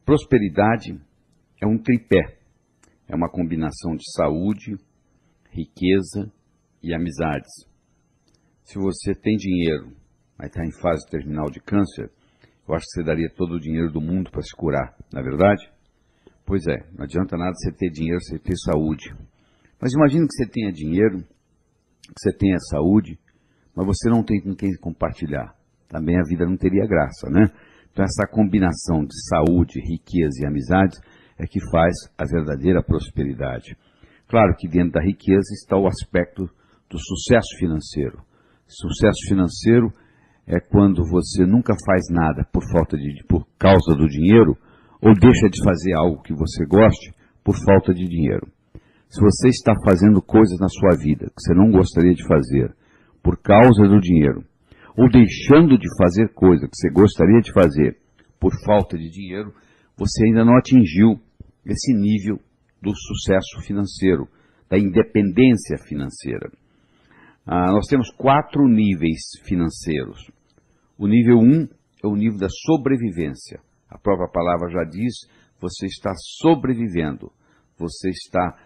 Prosperidade é um tripé, é uma combinação de saúde, riqueza e amizades. Se você tem dinheiro, mas está em fase terminal de câncer, eu acho que você daria todo o dinheiro do mundo para se curar, não é verdade? Pois é, não adianta nada você ter dinheiro, você ter saúde. Mas imagine que você tenha dinheiro, que você tenha saúde, mas você não tem com quem compartilhar. Também a vida não teria graça, né? Então essa combinação de saúde, riqueza e amizades é que faz a verdadeira prosperidade. Claro que dentro da riqueza está o aspecto do sucesso financeiro. Sucesso financeiro é quando você nunca faz nada por causa do dinheiro, ou deixa de fazer algo que você goste por falta de dinheiro. Se você está fazendo coisas na sua vida que você não gostaria de fazer por causa do dinheiro, ou deixando de fazer coisa que você gostaria de fazer por falta de dinheiro, você ainda não atingiu esse nível do sucesso financeiro, da independência financeira. Nós temos 4 níveis financeiros. O nível 1 é o nível da sobrevivência. A própria palavra já diz, você está sobrevivendo, você está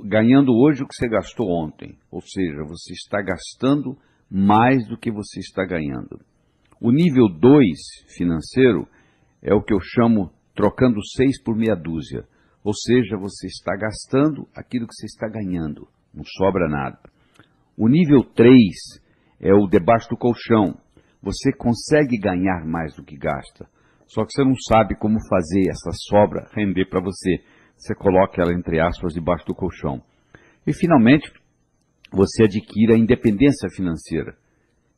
ganhando hoje o que você gastou ontem, ou seja, você está gastando mais do que você está ganhando. O nível 2 financeiro é o que eu chamo trocando 6 por meia dúzia, ou seja, você está gastando aquilo que você está ganhando, não sobra nada. O nível 3 é o debaixo do colchão, você consegue ganhar mais do que gasta, só que você não sabe como fazer essa sobra render para você. Você coloca ela, entre aspas, debaixo do colchão. E, finalmente, você adquire a independência financeira,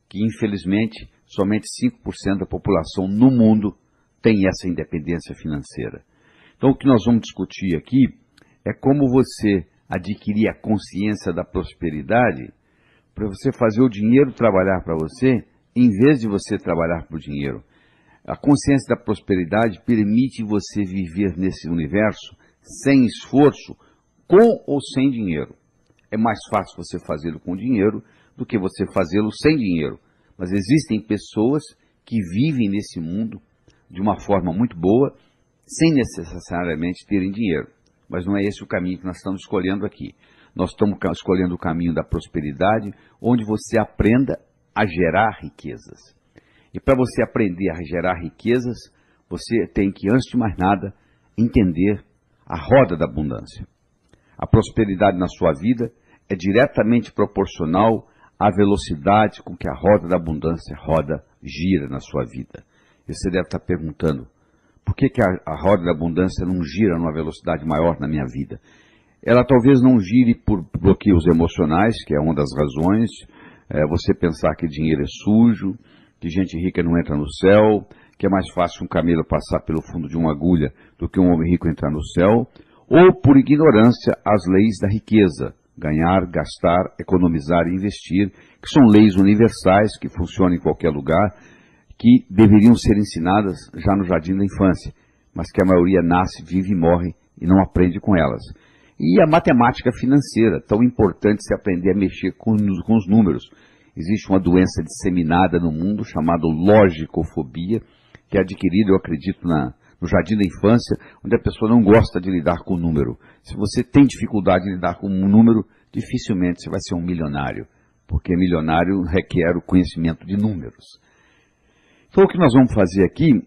que, infelizmente, somente 5% da população no mundo tem essa independência financeira. Então, o que nós vamos discutir aqui é como você adquirir a consciência da prosperidade para você fazer o dinheiro trabalhar para você, em vez de você trabalhar para o dinheiro. A consciência da prosperidade permite você viver nesse universo sem esforço, com ou sem dinheiro. É mais fácil você fazê-lo com dinheiro do que você fazê-lo sem dinheiro. Mas existem pessoas que vivem nesse mundo de uma forma muito boa, sem necessariamente terem dinheiro. Mas não é esse o caminho que nós estamos escolhendo aqui. Nós estamos escolhendo o caminho da prosperidade, onde você aprenda a gerar riquezas. E para você aprender a gerar riquezas, você tem que, antes de mais nada, entender a roda da abundância. A prosperidade na sua vida é diretamente proporcional à velocidade com que a roda da abundância gira na sua vida. E você deve estar perguntando, por que a roda da abundância não gira numa velocidade maior na minha vida? Ela talvez não gire por bloqueios emocionais, que é uma das razões, você pensar que dinheiro é sujo, que gente rica não entra no céu, que é mais fácil um camelo passar pelo fundo de uma agulha do que um homem rico entrar no céu, ou por ignorância às leis da riqueza, ganhar, gastar, economizar e investir, que são leis universais que funcionam em qualquer lugar, que deveriam ser ensinadas já no jardim da infância, mas que a maioria nasce, vive e morre e não aprende com elas. E a matemática financeira, tão importante se aprender a mexer com os números. Existe uma doença disseminada no mundo chamada logicofobia, que é adquirida, eu acredito, no jardim da infância, onde a pessoa não gosta de lidar com o número. Se você tem dificuldade de lidar com um número, dificilmente você vai ser um milionário, porque milionário requer o conhecimento de números. Então, o que nós vamos fazer aqui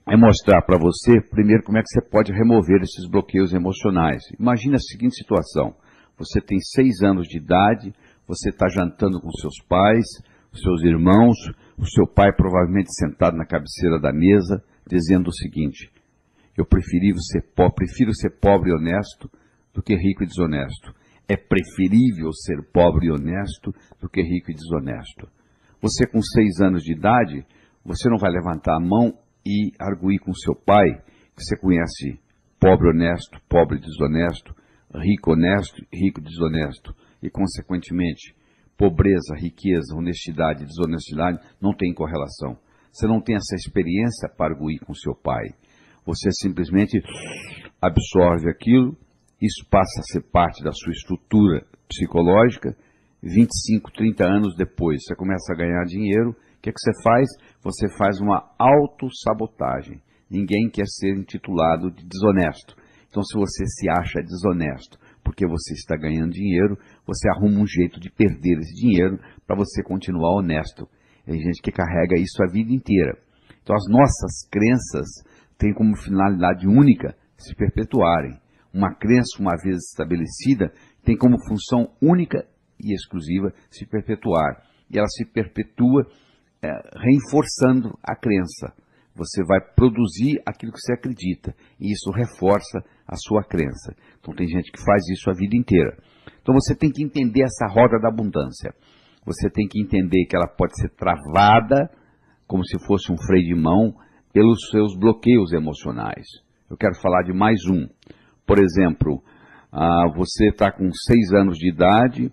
é mostrar para você, primeiro, como é que você pode remover esses bloqueios emocionais. Imagine a seguinte situação. Você tem 6 anos de idade, você está jantando com seus pais, seus irmãos, o seu pai provavelmente sentado na cabeceira da mesa, dizendo o seguinte: eu prefiro ser pobre e honesto do que rico e desonesto. É preferível ser pobre e honesto do que rico e desonesto. Você com 6 anos de idade, você não vai levantar a mão e arguir com seu pai, que você conhece pobre honesto, pobre desonesto, rico honesto, rico desonesto, e consequentemente, pobreza, riqueza, honestidade e desonestidade não tem correlação. Você não tem essa experiência para arguir com seu pai. Você simplesmente absorve aquilo, isso passa a ser parte da sua estrutura psicológica. 25, 30 anos depois, você começa a ganhar dinheiro. O que você faz? Você faz uma autossabotagem. ninguém quer ser intitulado de desonesto. Então, se você se acha desonesto porque você está ganhando dinheiro, você arruma um jeito de perder esse dinheiro para você continuar honesto. Tem gente que carrega isso a vida inteira. Então, as nossas crenças têm como finalidade única se perpetuarem. Uma crença, uma vez estabelecida, tem como função única e exclusiva se perpetuar. E ela se perpetua reforçando a crença. Você vai produzir aquilo que você acredita, e isso reforça a sua crença. Então tem gente que faz isso a vida inteira. Então você tem que entender essa roda da abundância. Você tem que entender que ela pode ser travada, como se fosse um freio de mão, pelos seus bloqueios emocionais. Eu quero falar de mais um. Por exemplo, você está com 6 anos de idade,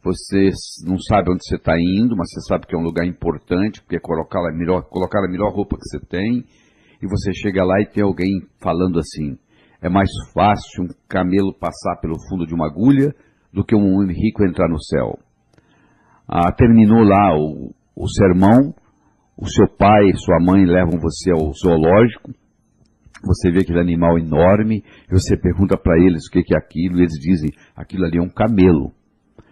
você não sabe onde você está indo, mas você sabe que é um lugar importante, porque é colocar a melhor roupa que você tem, e você chega lá e tem alguém falando assim: é mais fácil um camelo passar pelo fundo de uma agulha do que um homem rico entrar no céu. Terminou lá o sermão, o seu pai e sua mãe levam você ao zoológico, você vê aquele animal enorme, e você pergunta para eles o que é aquilo, e eles dizem: aquilo ali é um camelo.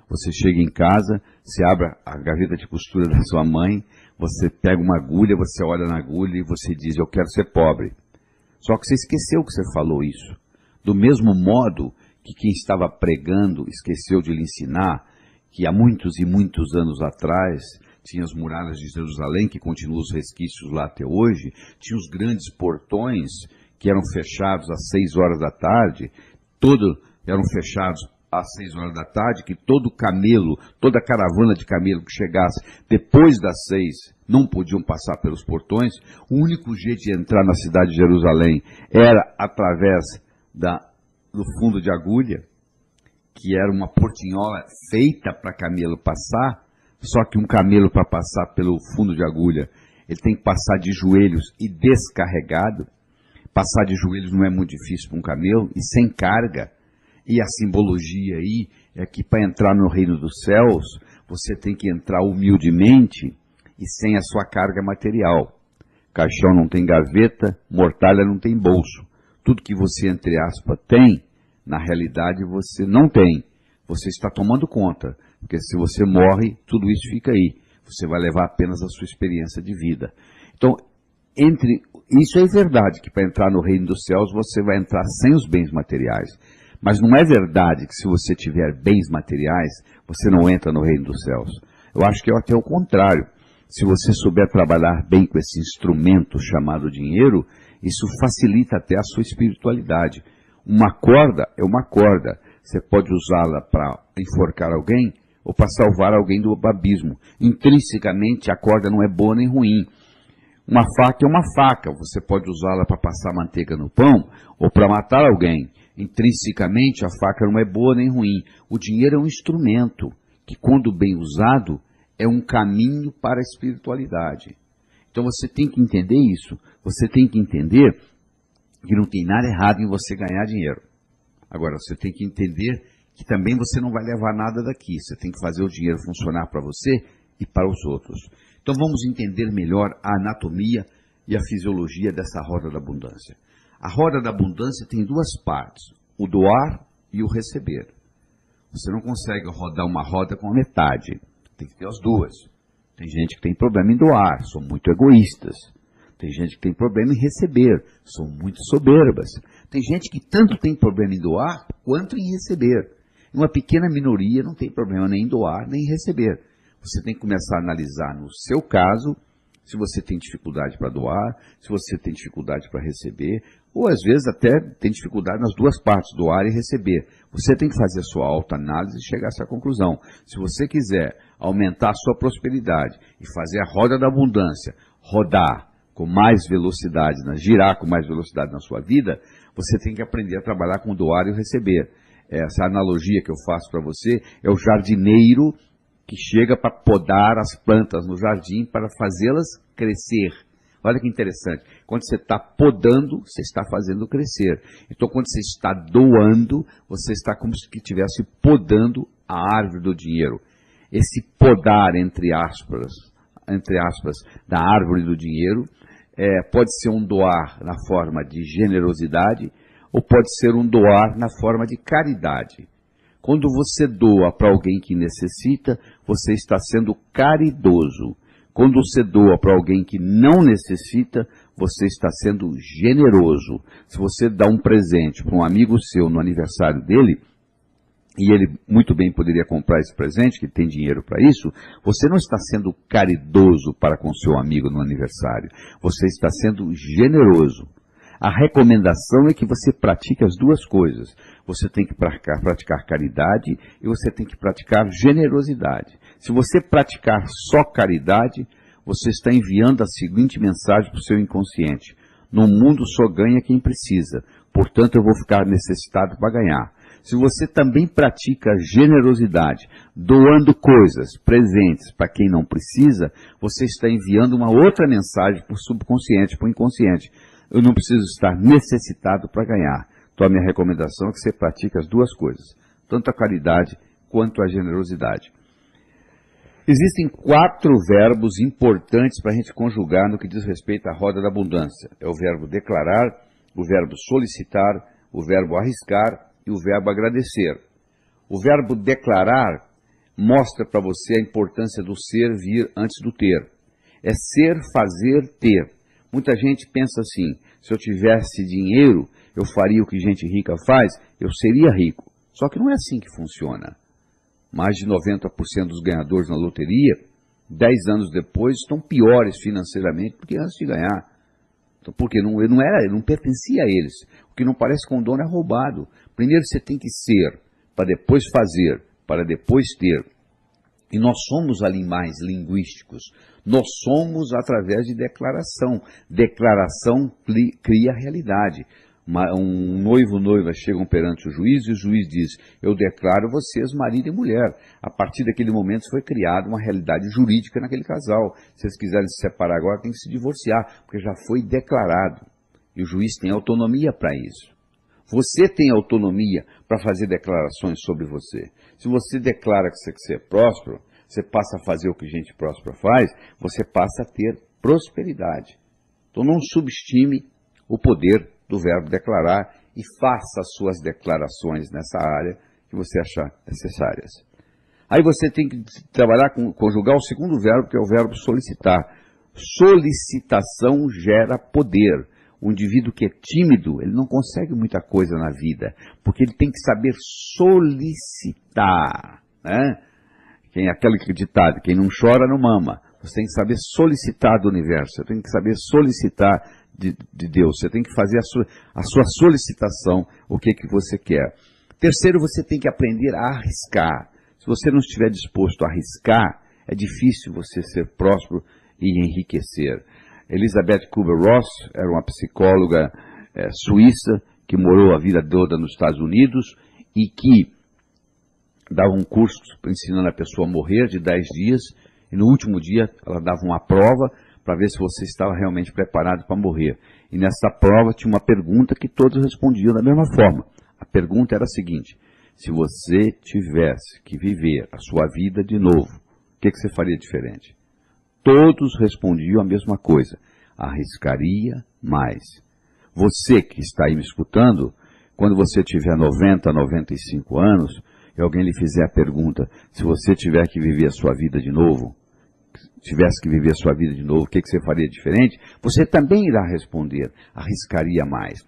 Você chega em casa, você abre a gaveta de costura da sua mãe, você pega uma agulha, você olha na agulha e você diz: eu quero ser pobre. Só que você esqueceu que você falou isso. Do mesmo modo que quem estava pregando esqueceu de lhe ensinar que há muitos e muitos anos atrás tinha as muralhas de Jerusalém, que continuam os resquícios lá até hoje, tinha os grandes portões que eram fechados às 6 horas da tarde, eram fechados às 6 horas da tarde, que todo camelo, toda caravana de camelo que chegasse depois das 6 não podiam passar pelos portões. O único jeito de entrar na cidade de Jerusalém era através do fundo de agulha, que era uma portinhola feita para camelo passar, só que um camelo, para passar pelo fundo de agulha, ele tem que passar de joelhos e descarregado. Passar de joelhos não é muito difícil para um camelo, e sem carga. E a simbologia aí é que para entrar no reino dos céus, você tem que entrar humildemente e sem a sua carga material. Caixão não tem gaveta, mortalha não tem bolso. Tudo que você, entre aspas, tem, na realidade você não tem. Você está tomando conta, porque se você morre, tudo isso fica aí. Você vai levar apenas a sua experiência de vida. Então, isso é verdade, que para entrar no reino dos céus você vai entrar sem os bens materiais. Mas não é verdade que se você tiver bens materiais, você não entra no reino dos céus. Eu acho que é até o contrário. Se você souber trabalhar bem com esse instrumento chamado dinheiro, isso facilita até a sua espiritualidade. Uma corda é uma corda. Você pode usá-la para enforcar alguém ou para salvar alguém do abismo. Intrinsecamente, a corda não é boa nem ruim. Uma faca é uma faca. Você pode usá-la para passar manteiga no pão ou para matar alguém. Intrinsecamente, a faca não é boa nem ruim. O dinheiro é um instrumento que, quando bem usado, é um caminho para a espiritualidade. Então você tem que entender isso. Você tem que entender que não tem nada errado em você ganhar dinheiro. Agora, você tem que entender que também você não vai levar nada daqui. Você tem que fazer o dinheiro funcionar para você e para os outros. Então vamos entender melhor a anatomia e a fisiologia dessa roda da abundância. A roda da abundância tem 2 partes, o doar e o receber. Você não consegue rodar uma roda com a metade, tem que ter as 2. Tem gente que tem problema em doar, são muito egoístas. Tem gente que tem problema em receber, são muito soberbas. Tem gente que tanto tem problema em doar quanto em receber. Uma pequena minoria não tem problema nem em doar nem em receber. Você tem que começar a analisar no seu caso, se você tem dificuldade para doar, se você tem dificuldade para receber, ou às vezes até tem dificuldade nas 2 partes, doar e receber. Você tem que fazer a sua autoanálise e chegar a essa conclusão. Se você quiser aumentar a sua prosperidade e fazer a roda da abundância rodar com mais velocidade, girar com mais velocidade na sua vida, você tem que aprender a trabalhar com doar e o receber. Essa analogia que eu faço para você é o jardineiro que chega para podar as plantas no jardim para fazê-las crescer. Olha que interessante. Quando você está podando, você está fazendo crescer. Então, quando você está doando, você está como se estivesse podando a árvore do dinheiro. Esse podar, entre aspas, da árvore do dinheiro, pode ser um doar na forma de generosidade ou pode ser um doar na forma de caridade. Quando você doa para alguém que necessita, você está sendo caridoso. Quando você doa para alguém que não necessita, você está sendo generoso. Se você dá um presente para um amigo seu no aniversário dele, e ele muito bem poderia comprar esse presente, que tem dinheiro para isso, você não está sendo caridoso para com seu amigo no aniversário. Você está sendo generoso. A recomendação é que você pratique as duas coisas. Você tem que praticar caridade e você tem que praticar generosidade. Se você praticar só caridade, você está enviando a seguinte mensagem para o seu inconsciente: no mundo só ganha quem precisa, portanto eu vou ficar necessitado para ganhar. Se você também pratica generosidade, doando coisas, presentes para quem não precisa, você está enviando uma outra mensagem para o subconsciente, para o inconsciente: eu não preciso estar necessitado para ganhar. Então a minha recomendação é que você pratique as duas coisas, tanto a caridade quanto a generosidade. Existem 4 verbos importantes para a gente conjugar no que diz respeito à roda da abundância. É o verbo declarar, o verbo solicitar, o verbo arriscar e o verbo agradecer. O verbo declarar mostra para você a importância do ser vir antes do ter. É ser, fazer, ter. Muita gente pensa assim: se eu tivesse dinheiro, eu faria o que gente rica faz, eu seria rico. Só que não é assim que funciona. Mais de 90% dos ganhadores na loteria, 10 anos depois, estão piores financeiramente do que antes de ganhar. Então, porque não pertencia a eles. O que não parece com o dono é roubado. Primeiro você tem que ser, para depois fazer, para depois ter. E nós somos animais linguísticos. Nós somos através de declaração. Declaração cria realidade. Um noivo e noiva chegam perante o juiz e o juiz diz: eu declaro vocês marido e mulher. A partir daquele momento foi criada uma realidade jurídica naquele casal. Se eles quiserem se separar agora, tem que se divorciar, porque já foi declarado. E o juiz tem autonomia para isso. Você tem autonomia para fazer declarações sobre você. Se você declara que você é próspero, você passa a fazer o que gente próspera faz, você passa a ter prosperidade. Então não subestime o poder do verbo declarar e faça as suas declarações nessa área que você achar necessárias. Aí você tem que trabalhar conjugar o segundo verbo, que é o verbo solicitar. Solicitação gera poder. O indivíduo que é tímido, ele não consegue muita coisa na vida, porque ele tem que saber solicitar, né? Aquele ditado: quem não chora não mama. Você tem que saber solicitar do universo, você tem que saber solicitar de Deus, você tem que fazer a sua solicitação, o que você quer. Terceiro, você tem que aprender a arriscar. Se você não estiver disposto a arriscar, é difícil você ser próspero e enriquecer. Elizabeth Kubler-Ross era uma psicóloga suíça que morou a vida toda nos Estados Unidos e que dava um curso ensinando a pessoa a morrer de 10 dias, e no último dia ela dava uma prova para ver se você estava realmente preparado para morrer. E nessa prova tinha uma pergunta que todos respondiam da mesma forma. A pergunta era a seguinte: se você tivesse que viver a sua vida de novo, o que você faria diferente? Todos respondiam a mesma coisa: arriscaria mais. Você que está aí me escutando, quando você tiver 90, 95 anos, e alguém lhe fizer a pergunta: se você tiver que viver a sua vida de novo, o que você faria diferente? Você também irá responder: arriscaria mais.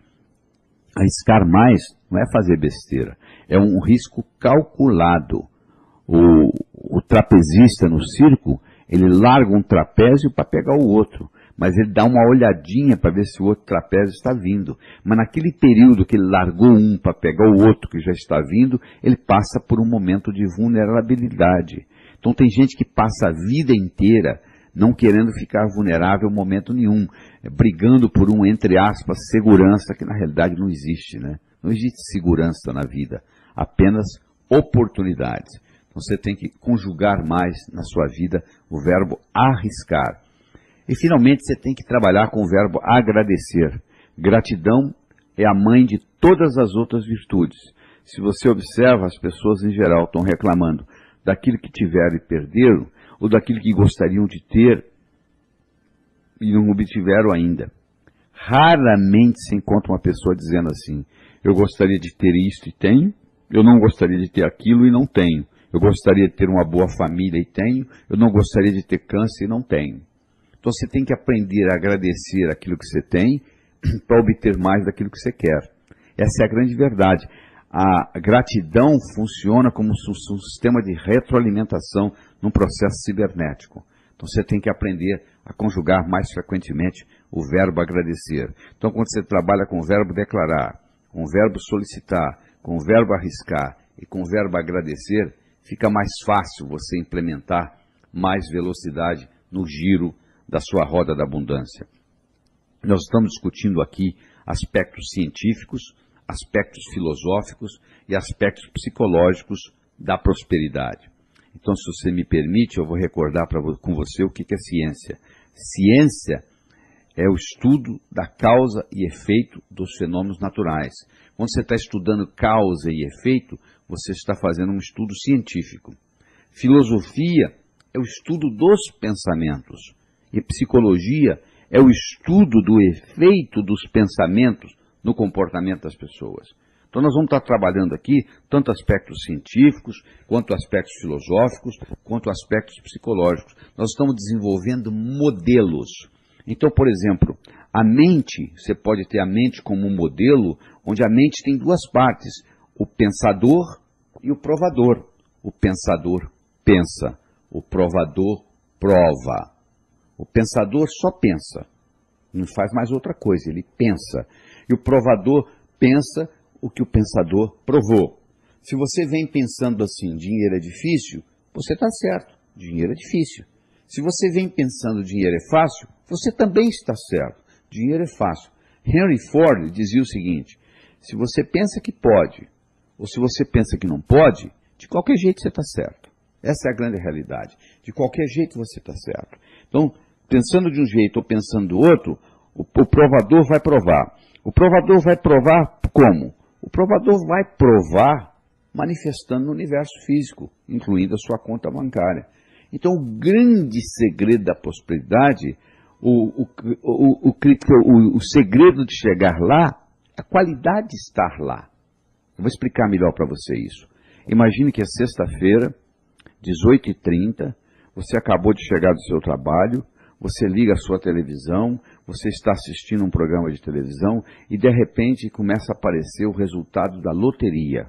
Arriscar mais não é fazer besteira, é um risco calculado. O trapezista no circo, ele larga um trapézio para pegar o outro, mas ele dá uma olhadinha para ver se o outro trapézio está vindo. Mas naquele período que ele largou um para pegar o outro que já está vindo, ele passa por um momento de vulnerabilidade. Então tem gente que passa a vida inteira não querendo ficar vulnerável em momento nenhum, brigando por entre aspas, segurança, que na realidade não existe, né? Não existe segurança na vida, apenas oportunidades. Então você tem que conjugar mais na sua vida o verbo arriscar. E finalmente você tem que trabalhar com o verbo agradecer. Gratidão é a mãe de todas as outras virtudes. Se você observa, as pessoas em geral estão reclamando daquilo que tiveram e perderam, ou daquilo que gostariam de ter e não obtiveram ainda. Raramente se encontra uma pessoa dizendo assim, eu gostaria de ter isto e tenho, eu não gostaria de ter aquilo e não tenho. Eu gostaria de ter uma boa família e tenho, eu não gostaria de ter câncer e não tenho. Então você tem que aprender a agradecer aquilo que você tem para obter mais daquilo que você quer. Essa é a grande verdade. A gratidão funciona como um sistema de retroalimentação num processo cibernético. Então você tem que aprender a conjugar mais frequentemente o verbo agradecer. Então quando você trabalha com o verbo declarar, com o verbo solicitar, com o verbo arriscar e com o verbo agradecer, fica mais fácil você implementar mais velocidade no giro da sua roda da abundância. Nós estamos discutindo aqui aspectos científicos, aspectos filosóficos e aspectos psicológicos da prosperidade. Então, se você me permite, eu vou recordar com você o que é ciência. Ciência é o estudo da causa e efeito dos fenômenos naturais. Quando você está estudando causa e efeito, você está fazendo um estudo científico. Filosofia é o estudo dos pensamentos. E psicologia é o estudo do efeito dos pensamentos no comportamento das pessoas. Então nós vamos estar trabalhando aqui tanto aspectos científicos, quanto aspectos filosóficos, quanto aspectos psicológicos. Nós estamos desenvolvendo modelos. Então, por exemplo, a mente, você pode ter a mente como um modelo, onde a mente tem duas partes, o pensador e o provador. O pensador pensa, o provador prova. O pensador só pensa, não faz mais outra coisa, ele pensa. E o provador pensa o que o pensador provou. Se você vem pensando assim, dinheiro é difícil, você está certo, dinheiro é difícil. Se você vem pensando dinheiro é fácil, você também está certo, dinheiro é fácil. Henry Ford dizia o seguinte, se você pensa que pode, ou se você pensa que não pode, de qualquer jeito você está certo. Essa é a grande realidade. De qualquer jeito você está certo. Então, pensando de um jeito ou pensando do outro, o provador vai provar. O provador vai provar como? O provador vai provar manifestando no universo físico, incluindo a sua conta bancária. Então, o grande segredo da prosperidade, o segredo de chegar lá, a qualidade de estar lá. Eu vou explicar melhor para você isso. Imagine que é sexta-feira, 18h30, você acabou de chegar do seu trabalho, você liga a sua televisão, você está assistindo um programa de televisão e de repente começa a aparecer o resultado da loteria.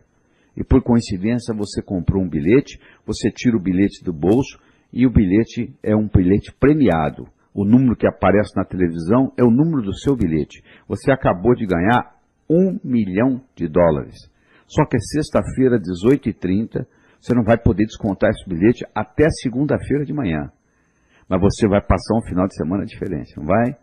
E por coincidência você comprou um bilhete, você tira o bilhete do bolso e o bilhete é um bilhete premiado. O número que aparece na televisão é o número do seu bilhete. Você acabou de ganhar $1 milhão. Só que é sexta-feira, 18h30, você não vai poder descontar esse bilhete até segunda-feira de manhã. Mas você vai passar um final de semana diferente, não vai?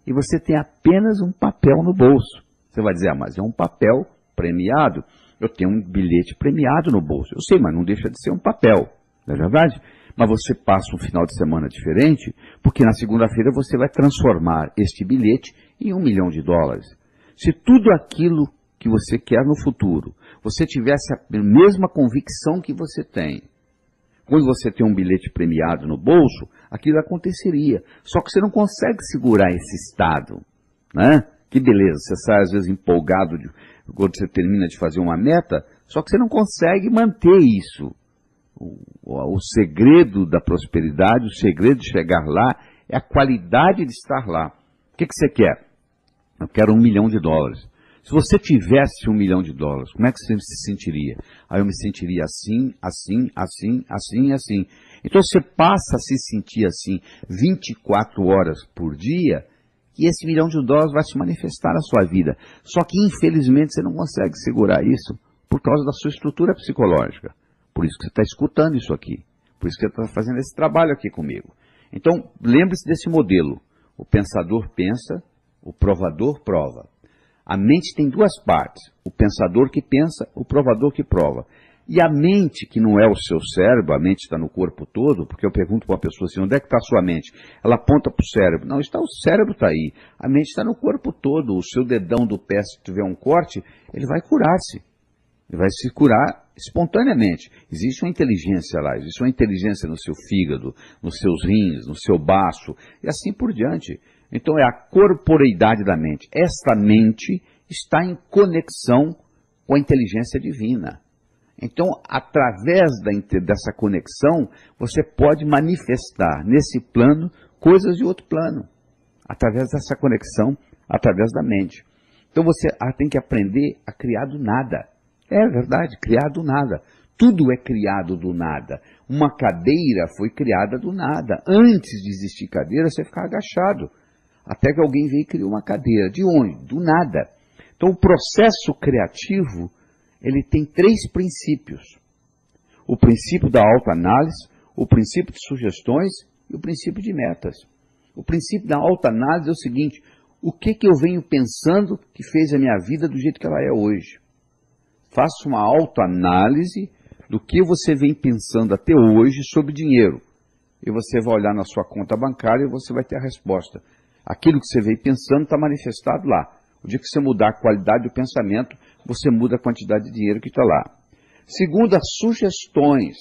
E você tem apenas um papel no bolso. Você vai dizer, mas é um papel premiado. Eu tenho um bilhete premiado no bolso. Eu sei, mas não deixa de ser um papel, não é verdade? Mas você passa um final de semana diferente, porque na segunda-feira você vai transformar este bilhete em $1 milhão. Se tudo aquilo que você quer no futuro, você tivesse a mesma convicção que você tem, quando você tem um bilhete premiado no bolso, aquilo aconteceria. Só que você não consegue segurar esse estado, né? Que beleza, você sai às vezes empolgado quando você termina de fazer uma meta, só que você não consegue manter isso. O segredo da prosperidade, o segredo de chegar lá, é a qualidade de estar lá. O que você quer? Eu quero $1 milhão. Se você tivesse $1 milhão, como é que você se sentiria? Aí eu me sentiria assim, assim, assim, assim, assim. Então você passa a se sentir assim 24 horas por dia e esse $1 milhão vai se manifestar na sua vida. Só que infelizmente você não consegue segurar isso por causa da sua estrutura psicológica. Por isso que você está escutando isso aqui. Por isso que você está fazendo esse trabalho aqui comigo. Então lembre-se desse modelo. O pensador pensa, o provador prova. A mente tem duas partes, o pensador que pensa, o provador que prova. E a mente, que não é o seu cérebro, a mente está no corpo todo, porque eu pergunto para uma pessoa assim, onde é que está a sua mente? Ela aponta para o cérebro. Não, o cérebro está aí. A mente está no corpo todo. O seu dedão do pé, se tiver um corte, ele vai curar-se. Ele vai se curar espontaneamente. Existe uma inteligência lá, existe uma inteligência no seu fígado, nos seus rins, no seu baço, e assim por diante. Então é a corporeidade da mente. Esta mente está em conexão com a inteligência divina. Então, através dessa conexão, você pode manifestar nesse plano coisas de outro plano. Através dessa conexão, através da mente. Então você tem que aprender a criar do nada. É verdade, criar do nada. Tudo é criado do nada. Uma cadeira foi criada do nada. Antes de existir cadeira, você ficava agachado. Até que alguém veio e criou uma cadeira. De onde? Do nada. Então o processo criativo, ele tem 3 princípios. O princípio da autoanálise, o princípio de sugestões e o princípio de metas. O princípio da autoanálise é o seguinte: o que eu venho pensando que fez a minha vida do jeito que ela é hoje? Faça uma autoanálise do que você vem pensando até hoje sobre dinheiro. E você vai olhar na sua conta bancária e você vai ter a resposta. Aquilo que você veio pensando está manifestado lá. O dia que você mudar a qualidade do pensamento, você muda a quantidade de dinheiro que está lá. Segundo, as sugestões.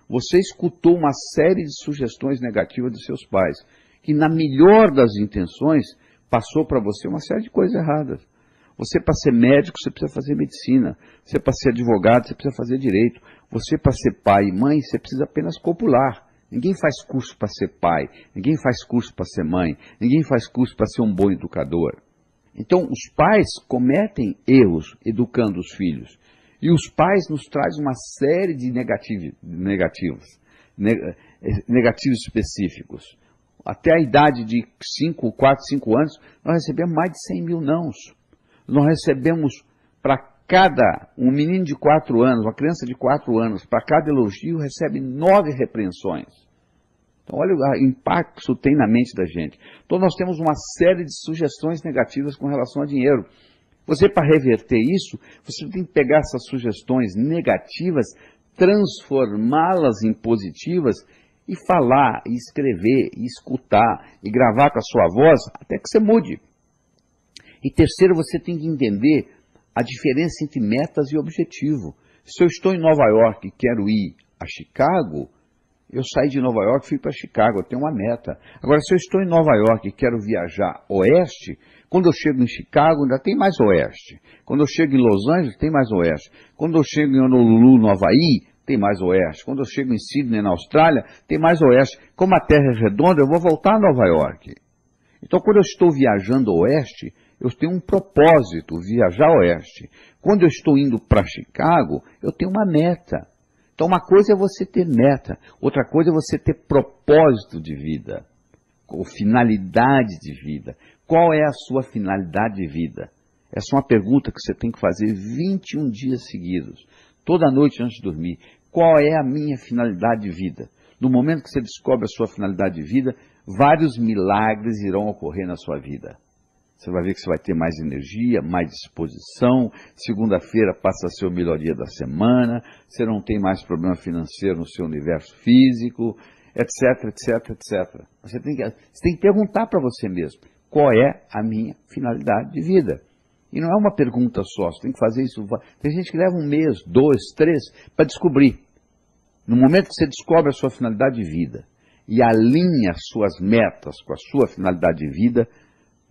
Você escutou uma série de sugestões negativas dos seus pais, que na melhor das intenções passou para você uma série de coisas erradas. Você, para ser médico, você precisa fazer medicina. Você, para ser advogado, você precisa fazer direito. Você, para ser pai e mãe, você precisa apenas copular. Ninguém faz curso para ser pai. Ninguém faz curso para ser mãe. Ninguém faz curso para ser um bom educador. Então, os pais cometem erros educando os filhos. E os pais nos trazem uma série de negativos específicos. Até a idade de 4, 5 anos, nós recebemos mais de 100 mil nãos. Nós recebemos para um menino de 4 anos, uma criança de 4 anos, para cada elogio, recebe 9 repreensões. Então, olha o impacto que isso tem na mente da gente. Então, nós temos uma série de sugestões negativas com relação a dinheiro. Você, para reverter isso, você tem que pegar essas sugestões negativas, transformá-las em positivas e falar, e escrever, e escutar, e gravar com a sua voz, até que você mude. E terceiro, você tem que entender a diferença entre metas e objetivo. Se eu estou em Nova York e quero ir a Chicago, eu saí de Nova York e fui para Chicago, eu tenho uma meta. Agora, se eu estou em Nova York e quero viajar oeste, quando eu chego em Chicago ainda tem mais oeste. Quando eu chego em Los Angeles, tem mais oeste. Quando eu chego em Honolulu, no Havaí, tem mais oeste. Quando eu chego em Sydney, na Austrália, tem mais oeste. Como a Terra é redonda, eu vou voltar a Nova York. Então, quando eu estou viajando oeste, eu tenho um propósito, viajar oeste. Quando eu estou indo para Chicago, eu tenho uma meta. Então, uma coisa é você ter meta, outra coisa é você ter propósito de vida, ou finalidade de vida. Qual é a sua finalidade de vida? Essa é uma pergunta que você tem que fazer 21 dias seguidos, toda noite antes de dormir. Qual é a minha finalidade de vida? No momento que você descobre a sua finalidade de vida, vários milagres irão ocorrer na sua vida. Você vai ver que você vai ter mais energia, mais disposição. Segunda-feira passa a ser o melhor dia da semana. Você não tem mais problema financeiro no seu universo físico, etc, etc, etc. Você tem que perguntar para você mesmo, qual é a minha finalidade de vida? E não é uma pergunta só, você tem que fazer isso. Tem gente que leva 1 mês, 2, 3, para descobrir. No momento que você descobre a sua finalidade de vida e alinha suas metas com a sua finalidade de vida,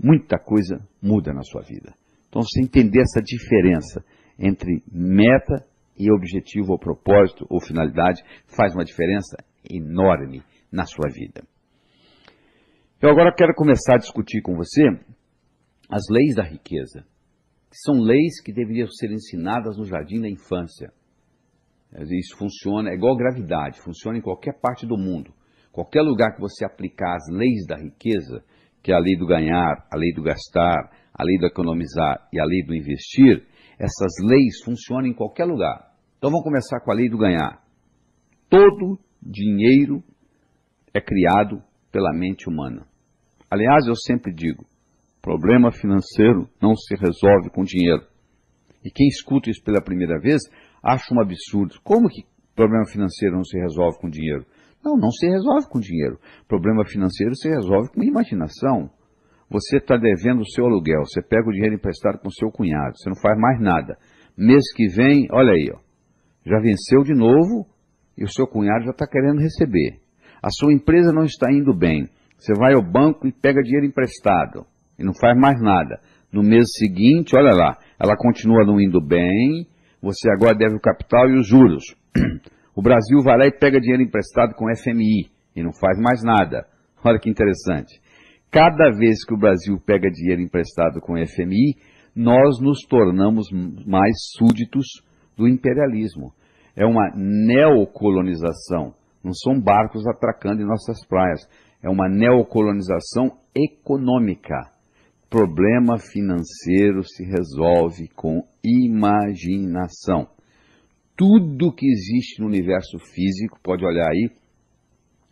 muita coisa muda na sua vida. Então, você entender essa diferença entre meta e objetivo ou propósito ou finalidade faz uma diferença enorme na sua vida. Eu agora quero começar a discutir com você as leis da riqueza, que são leis que deveriam ser ensinadas no jardim da infância. Isso funciona, é igual gravidade, funciona em qualquer parte do mundo. Qualquer lugar que você aplicar as leis da riqueza, que é a lei do ganhar, a lei do gastar, a lei do economizar e a lei do investir, essas leis funcionam em qualquer lugar. Então vamos começar com a lei do ganhar. Todo dinheiro é criado pela mente humana. Aliás, eu sempre digo, problema financeiro não se resolve com dinheiro. E quem escuta isso pela primeira vez acha um absurdo. Como que problema financeiro não se resolve com dinheiro? Não, não se resolve com dinheiro. Problema financeiro se resolve com imaginação. Você está devendo o seu aluguel, você pega o dinheiro emprestado com o seu cunhado, você não faz mais nada. mês que vem, olha aí, ó, já venceu de novo e o seu cunhado já está querendo receber. A sua empresa não está indo bem. Você vai ao banco e pega dinheiro emprestado e não faz mais nada. No mês seguinte, olha lá, ela continua não indo bem, você agora deve o capital e os juros. O Brasil vai lá e pega dinheiro emprestado com FMI e não faz mais nada. Olha que interessante. Cada vez que o Brasil pega dinheiro emprestado com FMI, nós nos tornamos mais súditos do imperialismo. É uma neocolonização. Não são barcos atracando em nossas praias. É uma neocolonização econômica. Problema financeiro se resolve com imaginação. Tudo que existe no universo físico, pode olhar aí,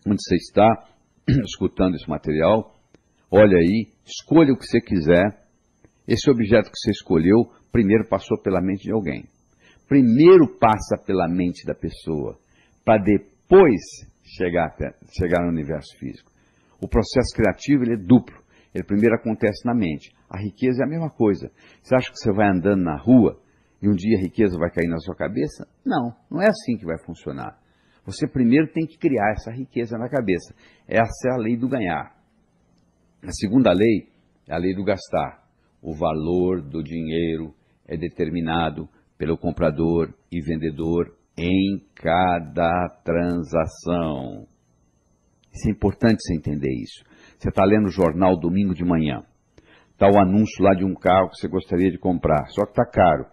onde você está escutando esse material, olha aí, escolha o que você quiser. Esse objeto que você escolheu, primeiro passou pela mente de alguém. Primeiro passa pela mente da pessoa, para depois chegar no universo físico. O processo criativo ele é duplo. Ele primeiro acontece na mente. A riqueza é a mesma coisa. Você acha que você vai andando na rua e um dia a riqueza vai cair na sua cabeça? Não, não é assim que vai funcionar. Você primeiro tem que criar essa riqueza na cabeça. Essa é a lei do ganhar. A segunda lei é a lei do gastar. O valor do dinheiro é determinado pelo comprador e vendedor em cada transação. Isso é importante você entender isso. Você está lendo o jornal domingo de manhã. Está o anúncio lá de um carro que você gostaria de comprar, só que está caro.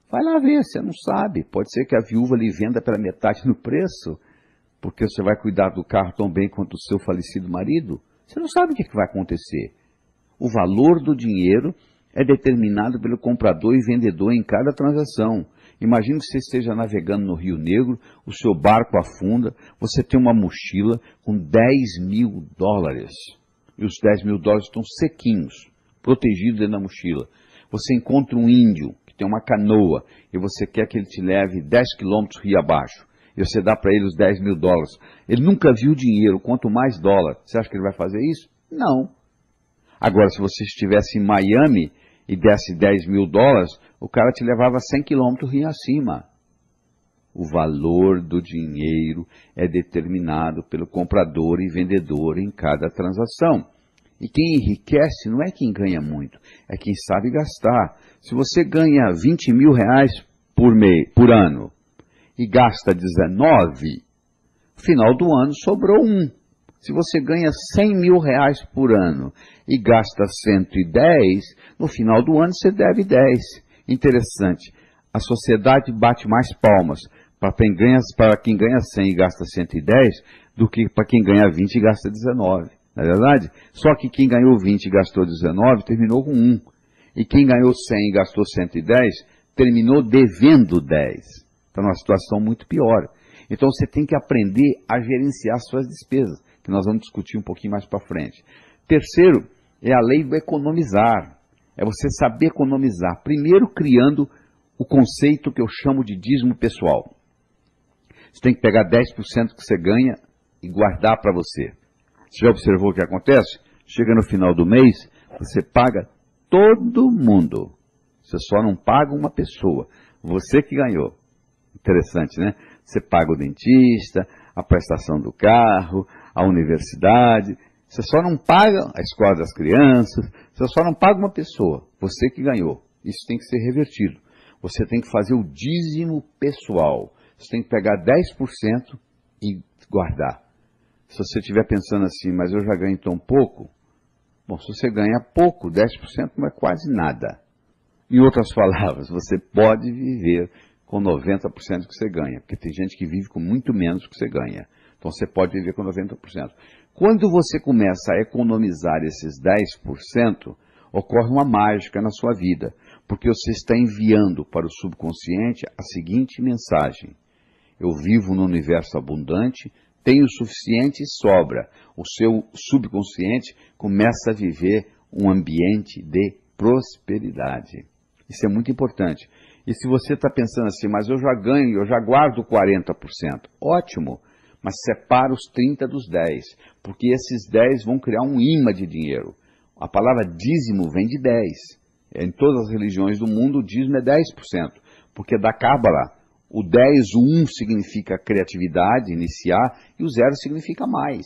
Vai lá ver, você não sabe. Pode ser que a viúva lhe venda pela metade no preço, porque você vai cuidar do carro tão bem quanto o seu falecido marido. Você não sabe o que vai acontecer. O valor do dinheiro é determinado pelo comprador e vendedor em cada transação. Imagine que você esteja navegando no Rio Negro, o seu barco afunda, você tem uma mochila com $10.000. E os $10.000 estão sequinhos, protegidos dentro da mochila. Você encontra um índio que tem uma canoa e você quer que ele te leve 10 quilômetros rio abaixo. E você dá para ele os $10.000. Ele nunca viu dinheiro, quanto mais dólar. Você acha que ele vai fazer isso? Não. Agora, se você estivesse em Miami e desse $10.000, o cara te levava 100 quilômetros rio acima. O valor do dinheiro é determinado pelo comprador e vendedor em cada transação. E quem enriquece não é quem ganha muito, é quem sabe gastar. Se você ganha R$20.000 por ano e gasta 19, no final do ano sobrou 1. Se você ganha R$100.000 por ano e gasta 110, no final do ano você deve 10. Interessante, a sociedade bate mais palmas para quem ganha 100 e gasta 110 do que para quem ganha 20 e gasta 19. Não é verdade? Só que quem ganhou 20 e gastou 19 terminou com 1. E quem ganhou 100 e gastou 110 terminou devendo 10. Está numa situação muito pior. Então você tem que aprender a gerenciar suas despesas, que nós vamos discutir um pouquinho mais para frente. Terceiro, é a lei do economizar. É você saber economizar. Primeiro criando o conceito que eu chamo de dízimo pessoal. Você tem que pegar 10% que você ganha e guardar para você. Você já observou o que acontece? Chega no final do mês, você paga todo mundo. Você só não paga uma pessoa. Você que ganhou. Interessante, né? Você paga o dentista, a prestação do carro, a universidade. Você só não paga a escola das crianças. Você só não paga uma pessoa. Você que ganhou. Isso tem que ser revertido. Você tem que fazer o dízimo pessoal. Você tem que pegar 10% e guardar. Se você estiver pensando assim, mas eu já ganho tão pouco. Bom, se você ganha pouco, 10% não é quase nada. Em outras palavras, você pode viver com 90% que você ganha. Porque tem gente que vive com muito menos que você ganha. Então você pode viver com 90%. Quando você começa a economizar esses 10%, ocorre uma mágica na sua vida. Porque você está enviando para o subconsciente a seguinte mensagem. Eu vivo num universo abundante, tenho o suficiente e sobra. O seu subconsciente começa a viver um ambiente de prosperidade. Isso é muito importante. E se você está pensando assim, mas eu já ganho, eu já guardo 40%. Ótimo, mas separa os 30 dos 10, porque esses 10 vão criar um imã de dinheiro. A palavra dízimo vem de 10. Em todas as religiões do mundo, o dízimo é 10%. porque da Cábala, o 10, o 1 significa criatividade, iniciar, e o 0 significa mais.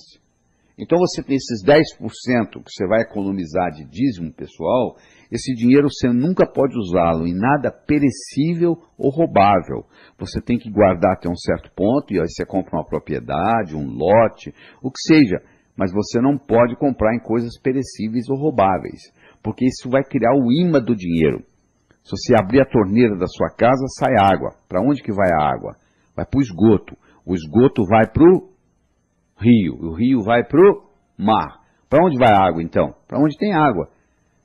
Então você tem esses 10% que você vai economizar de dízimo pessoal, esse dinheiro você nunca pode usá-lo em nada perecível ou roubável. Você tem que guardar até um certo ponto, e aí você compra uma propriedade, um lote, o que seja. Mas você não pode comprar em coisas perecíveis ou roubáveis, porque isso vai criar o imã do dinheiro. Se você abrir a torneira da sua casa, sai água. Para onde que vai a água? Vai para o esgoto. O esgoto vai para o rio. O rio vai para o mar. Para onde vai a água, então? Para onde tem água.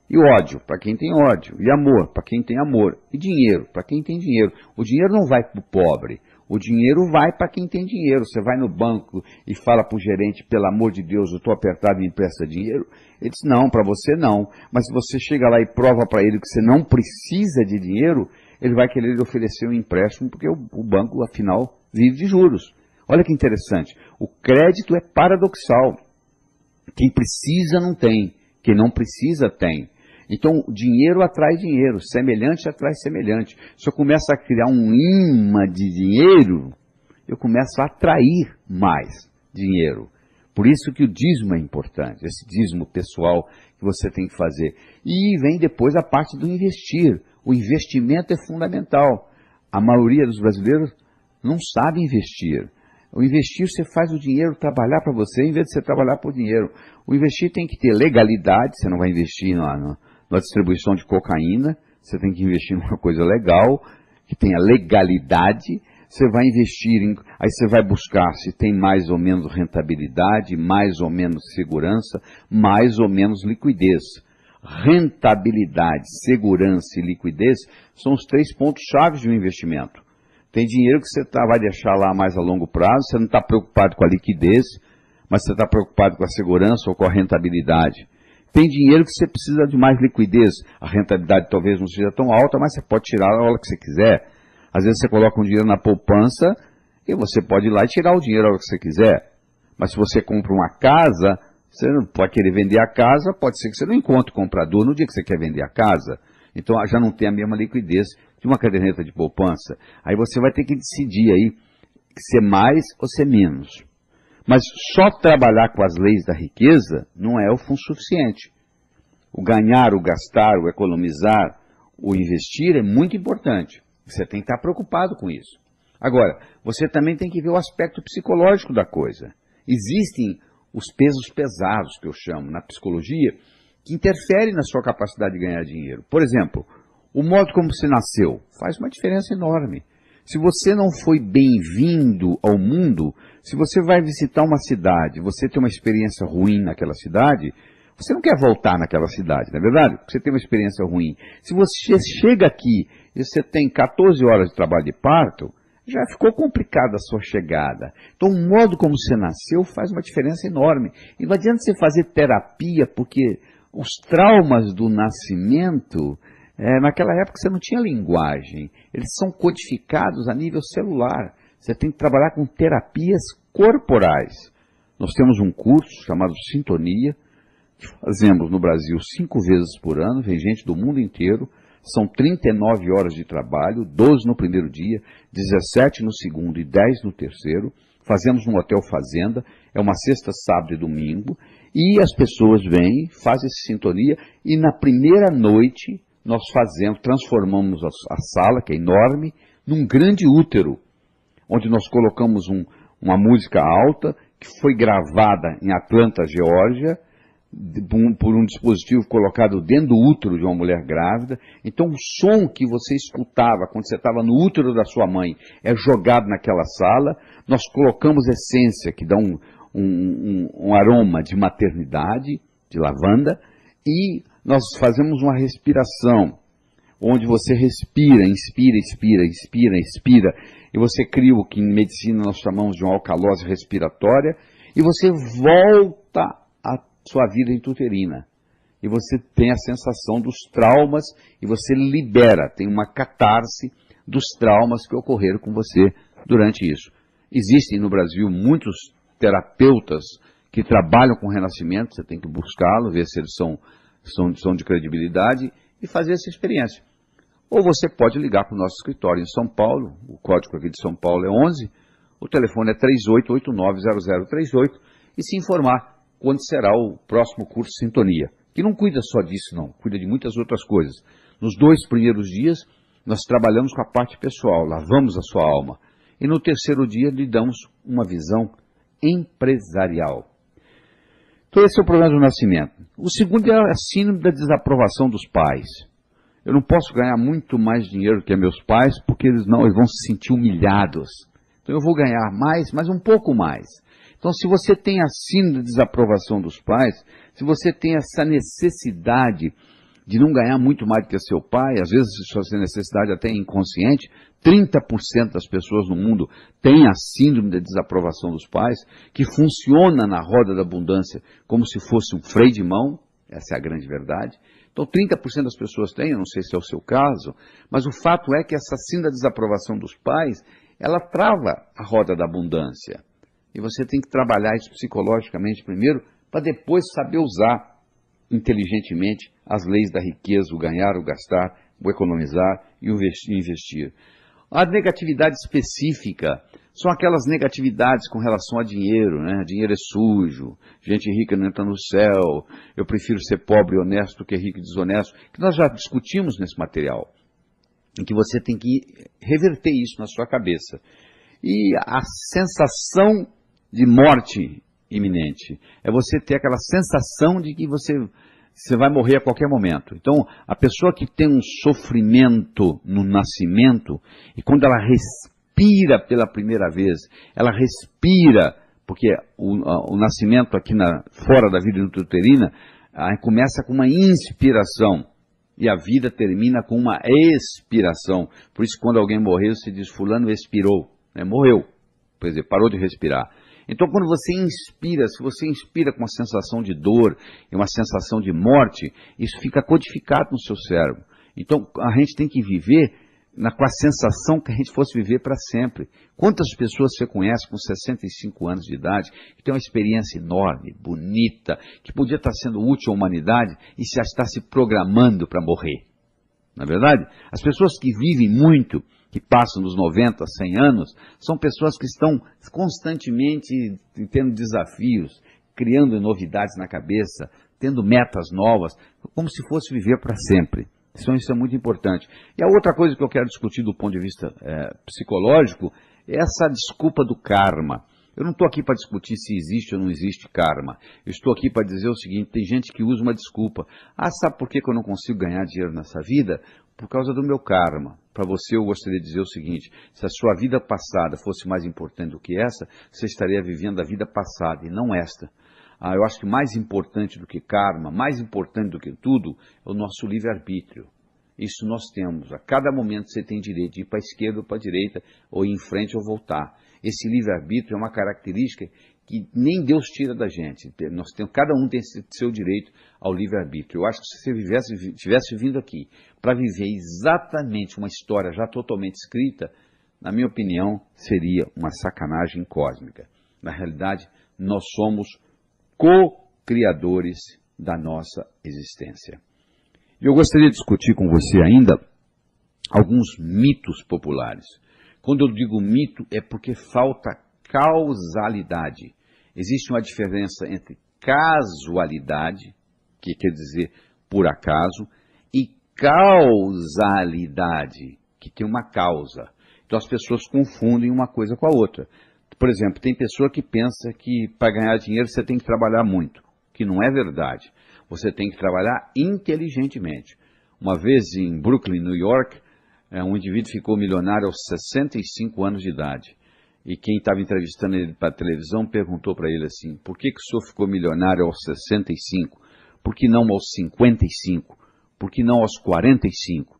E ódio, para quem tem ódio. E amor, para quem tem amor. E dinheiro, para quem tem dinheiro. O dinheiro não vai para o pobre. O dinheiro vai para quem tem dinheiro. Você vai no banco e fala para o gerente, pelo amor de Deus, eu estou apertado e me empresta dinheiro. Ele diz, não, para você não. Mas se você chega lá e prova para ele que você não precisa de dinheiro, ele vai querer lhe oferecer um empréstimo, porque o banco, afinal, vive de juros. Olha que interessante. O crédito é paradoxal. Quem precisa não tem. Quem não precisa tem. Então, dinheiro atrai dinheiro, semelhante atrai semelhante. Se eu começo a criar um imã de dinheiro, eu começo a atrair mais dinheiro. Por isso que o dízimo é importante, esse dízimo pessoal que você tem que fazer. E vem depois a parte do investir. O investimento é fundamental. A maioria dos brasileiros não sabe investir. O investir, você faz o dinheiro trabalhar para você, em vez de você trabalhar por dinheiro. O investir tem que ter legalidade, você não vai investir na distribuição de cocaína, você tem que investir numa coisa legal, que tenha legalidade, você vai investir aí você vai buscar se tem mais ou menos rentabilidade, mais ou menos segurança, mais ou menos liquidez. Rentabilidade, segurança e liquidez são os 3 pontos-chave de um investimento. Tem dinheiro que você vai deixar lá mais a longo prazo, você não está preocupado com a liquidez, mas você está preocupado com a segurança ou com a rentabilidade. Tem dinheiro que você precisa de mais liquidez. A rentabilidade talvez não seja tão alta, mas você pode tirar a hora que você quiser. Às vezes você coloca um dinheiro na poupança e você pode ir lá e tirar o dinheiro a hora que você quiser. Mas se você compra uma casa, você não pode querer vender a casa, pode ser que você não encontre comprador no dia que você quer vender a casa. Então já não tem a mesma liquidez de uma caderneta de poupança. Aí você vai ter que decidir aí se é mais ou se é menos. Mas só trabalhar com as leis da riqueza não é o suficiente. O ganhar, o gastar, o economizar, o investir é muito importante. Você tem que estar preocupado com isso. Agora, você também tem que ver o aspecto psicológico da coisa. Existem os pesos pesados, que eu chamo, na psicologia, que interferem na sua capacidade de ganhar dinheiro. Por exemplo, o modo como você nasceu faz uma diferença enorme. Se você não foi bem-vindo ao mundo, se você vai visitar uma cidade, você tem uma experiência ruim naquela cidade, você não quer voltar naquela cidade, não é verdade? Porque você tem uma experiência ruim. Se você chega aqui e você tem 14 horas de trabalho de parto, já ficou complicada a sua chegada. Então o modo como você nasceu faz uma diferença enorme. E não adianta você fazer terapia, porque os traumas do nascimento... naquela época você não tinha linguagem, eles são codificados a nível celular. Você tem que trabalhar com terapias corporais. Nós temos um curso chamado Sintonia, que fazemos no Brasil 5 vezes por ano, vem gente do mundo inteiro, são 39 horas de trabalho, 12 no primeiro dia, 17 no segundo e 10 no terceiro. Fazemos no Hotel Fazenda, é uma sexta, sábado e domingo, e as pessoas vêm, fazem essa sintonia, e na primeira noite nós transformamos a sala, que é enorme, num grande útero, onde nós colocamos uma música alta, que foi gravada em Atlanta, Geórgia, por um dispositivo colocado dentro do útero de uma mulher grávida. Então o som que você escutava quando você estava no útero da sua mãe é jogado naquela sala. Nós colocamos essência, que dá um aroma de maternidade, de lavanda, e nós fazemos uma respiração, onde você respira, inspira, expira, inspira, expira, e você cria o que em medicina nós chamamos de uma alcalose respiratória, e você volta à sua vida intrauterina. E você tem a sensação dos traumas, e você libera, tem uma catarse dos traumas que ocorreram com você durante isso. Existem no Brasil muitos terapeutas que trabalham com renascimento, você tem que buscá-lo, ver se eles são de credibilidade, e fazer essa experiência. Ou você pode ligar para o nosso escritório em São Paulo, o código aqui de São Paulo é 11, o telefone é 38890038, e se informar quando será o próximo curso Sintonia, que não cuida só disso não, cuida de muitas outras coisas. Nos 2 primeiros dias, nós trabalhamos com a parte pessoal, lavamos a sua alma, e no terceiro dia lhe damos uma visão empresarial. Então esse é o problema do nascimento. O segundo é a síndrome da desaprovação dos pais. Eu não posso ganhar muito mais dinheiro que meus pais, porque eles vão se sentir humilhados. Então eu vou ganhar mais, mas um pouco mais. Então se você tem a síndrome da desaprovação dos pais, se você tem essa necessidade de não ganhar muito mais do que seu pai, às vezes essa necessidade até é inconsciente, 30% das pessoas no mundo têm a síndrome da desaprovação dos pais, que funciona na roda da abundância como se fosse um freio de mão, essa é a grande verdade. Então 30% das pessoas têm, eu não sei se é o seu caso, mas o fato é que essa síndrome da desaprovação dos pais, ela trava a roda da abundância. E você tem que trabalhar isso psicologicamente primeiro, para depois saber usar inteligentemente as leis da riqueza, o ganhar, o gastar, o economizar e o investir. A negatividade específica são aquelas negatividades com relação a dinheiro, né? Dinheiro é sujo, gente rica não entra no céu, eu prefiro ser pobre e honesto do que rico e desonesto, que nós já discutimos nesse material, em que você tem que reverter isso na sua cabeça. E a sensação de morte iminente é você ter aquela sensação de que você vai morrer a qualquer momento. Então, a pessoa que tem um sofrimento no nascimento, e quando ela respira pela primeira vez, ela respira, porque o nascimento aqui fora da vida intrauterina começa com uma inspiração, e a vida termina com uma expiração. Por isso, quando alguém morreu, se diz, fulano expirou, né? Morreu, quer dizer, parou de respirar. Então, quando você inspira, se você inspira com uma sensação de dor e uma sensação de morte, isso fica codificado no seu cérebro. Então, a gente tem que viver com a sensação que a gente fosse viver para sempre. Quantas pessoas você conhece com 65 anos de idade, que tem uma experiência enorme, bonita, que podia estar sendo útil à humanidade e já está se programando para morrer? Não é verdade? As pessoas que vivem muito, que passam dos 90, 100 anos, são pessoas que estão constantemente tendo desafios, criando novidades na cabeça, tendo metas novas, como se fosse viver para sempre. Então isso é muito importante. E a outra coisa que eu quero discutir do ponto de vista psicológico é essa desculpa do karma. Eu não estou aqui para discutir se existe ou não existe karma. Eu estou aqui para dizer o seguinte, tem gente que usa uma desculpa. Sabe por que eu não consigo ganhar dinheiro nessa vida? Por causa do meu karma. Para você eu gostaria de dizer o seguinte, se a sua vida passada fosse mais importante do que essa, você estaria vivendo a vida passada e não esta. Eu acho que mais importante do que karma, mais importante do que tudo, é o nosso livre-arbítrio. Isso nós temos. A cada momento você tem direito de ir para a esquerda ou para a direita, ou ir em frente ou voltar. Esse livre-arbítrio é uma característica que nem Deus tira da gente. Cada um tem seu direito ao livre-arbítrio. Eu acho que se você tivesse vindo aqui para viver exatamente uma história já totalmente escrita, na minha opinião, seria uma sacanagem cósmica. Na realidade, nós somos co-criadores da nossa existência. E eu gostaria de discutir com você ainda alguns mitos populares. Quando eu digo mito, é porque falta causalidade. Existe uma diferença entre casualidade, que quer dizer por acaso, e causalidade, que tem uma causa. Então as pessoas confundem uma coisa com a outra. Por exemplo, tem pessoa que pensa que para ganhar dinheiro você tem que trabalhar muito, que não é verdade. Você tem que trabalhar inteligentemente. Uma vez em Brooklyn, New York, um indivíduo ficou milionário aos 65 anos de idade. E quem estava entrevistando ele para a televisão perguntou para ele assim, por que o senhor ficou milionário aos 65? Por que não aos 55? Por que não aos 45?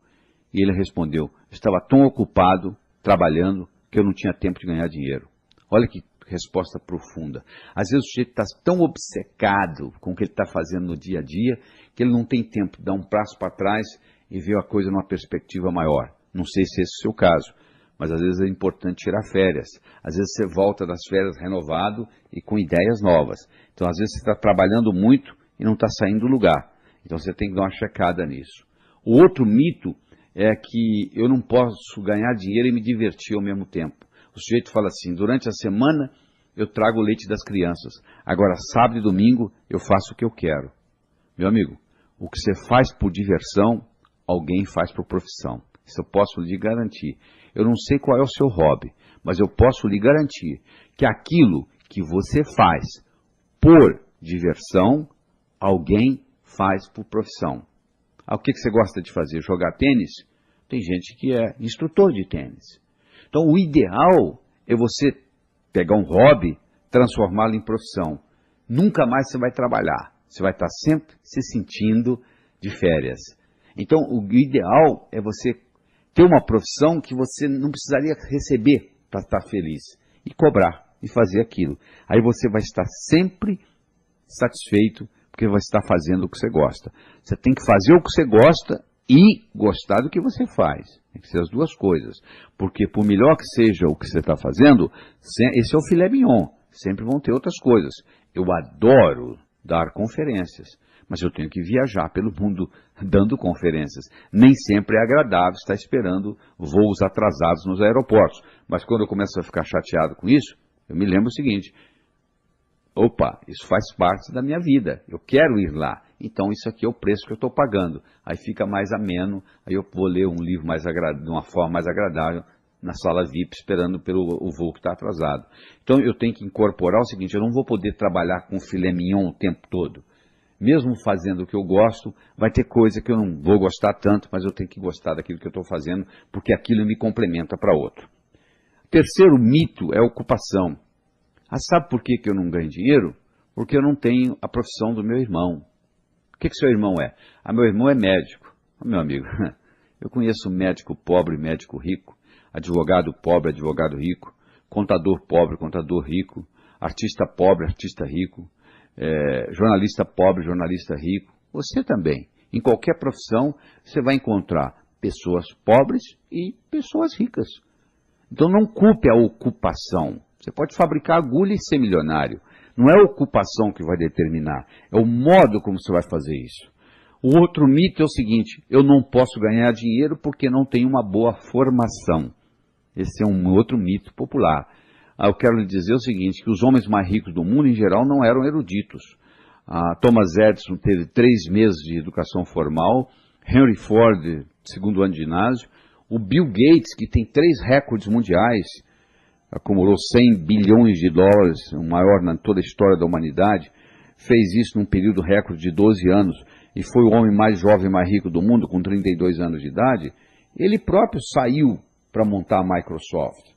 E ele respondeu, estava tão ocupado trabalhando que eu não tinha tempo de ganhar dinheiro. Olha que resposta profunda. Às vezes o sujeito está tão obcecado com o que ele está fazendo no dia a dia, que ele não tem tempo de dar um passo para trás e ver a coisa numa perspectiva maior. Não sei se esse é o seu caso, mas às vezes é importante tirar férias. Às vezes você volta das férias renovado e com ideias novas. Então às vezes você está trabalhando muito e não está saindo do lugar. Então você tem que dar uma checada nisso. O outro mito é que eu não posso ganhar dinheiro e me divertir ao mesmo tempo. O sujeito fala assim, durante a semana eu trago o leite das crianças, agora sábado e domingo eu faço o que eu quero. Meu amigo, o que você faz por diversão, alguém faz por profissão. Isso eu posso lhe garantir. Eu não sei qual é o seu hobby, mas eu posso lhe garantir que aquilo que você faz por diversão, alguém faz por profissão. O que você gosta de fazer? Jogar tênis? Tem gente que é instrutor de tênis. Então o ideal é você pegar um hobby, transformá-lo em profissão. Nunca mais você vai trabalhar. Você vai estar sempre se sentindo de férias. Então o ideal é você ter uma profissão que você não precisaria receber para estar feliz. E cobrar, e fazer aquilo. Aí você vai estar sempre satisfeito, porque vai estar fazendo o que você gosta. Você tem que fazer o que você gosta e gostar do que você faz. Tem que ser as duas coisas. Porque por melhor que seja o que você está fazendo, esse é o filé mignon. Sempre vão ter outras coisas. Eu adoro dar conferências, mas eu tenho que viajar pelo mundo dando conferências. Nem sempre é agradável estar esperando voos atrasados nos aeroportos. Mas quando eu começo a ficar chateado com isso, eu me lembro o seguinte: opa, isso faz parte da minha vida, eu quero ir lá, então isso aqui é o preço que eu estou pagando. Aí fica mais ameno, aí eu vou ler um livro de uma forma mais agradável, na sala VIP, esperando pelo o voo que está atrasado. Então eu tenho que incorporar o seguinte: eu não vou poder trabalhar com filé mignon o tempo todo. Mesmo fazendo o que eu gosto, vai ter coisa que eu não vou gostar tanto, mas eu tenho que gostar daquilo que eu estou fazendo, porque aquilo me complementa para outro. Terceiro mito é a ocupação. Sabe por que eu não ganho dinheiro? Porque eu não tenho a profissão do meu irmão. O que seu irmão é? Meu irmão é médico. Meu amigo, eu conheço médico pobre, médico rico, advogado pobre, advogado rico, contador pobre, contador rico, artista pobre, artista rico, jornalista pobre, jornalista rico. Você também. Em qualquer profissão, você vai encontrar pessoas pobres e pessoas ricas. Então não culpe a ocupação. Você pode fabricar agulha e ser milionário. Não é a ocupação que vai determinar, é o modo como você vai fazer isso. O outro mito é o seguinte: eu não posso ganhar dinheiro porque não tenho uma boa formação. Esse é um outro mito popular. Eu quero lhe dizer o seguinte, que os homens mais ricos do mundo, em geral, não eram eruditos. Thomas Edison teve 3 meses de educação formal, Henry Ford, 2º ano de ginásio, o Bill Gates, que tem 3 recordes mundiais, acumulou 100 bilhões de dólares, o maior na toda a história da humanidade, fez isso num período recorde de 12 anos, e foi o homem mais jovem e mais rico do mundo, com 32 anos de idade. Ele próprio saiu para montar a Microsoft.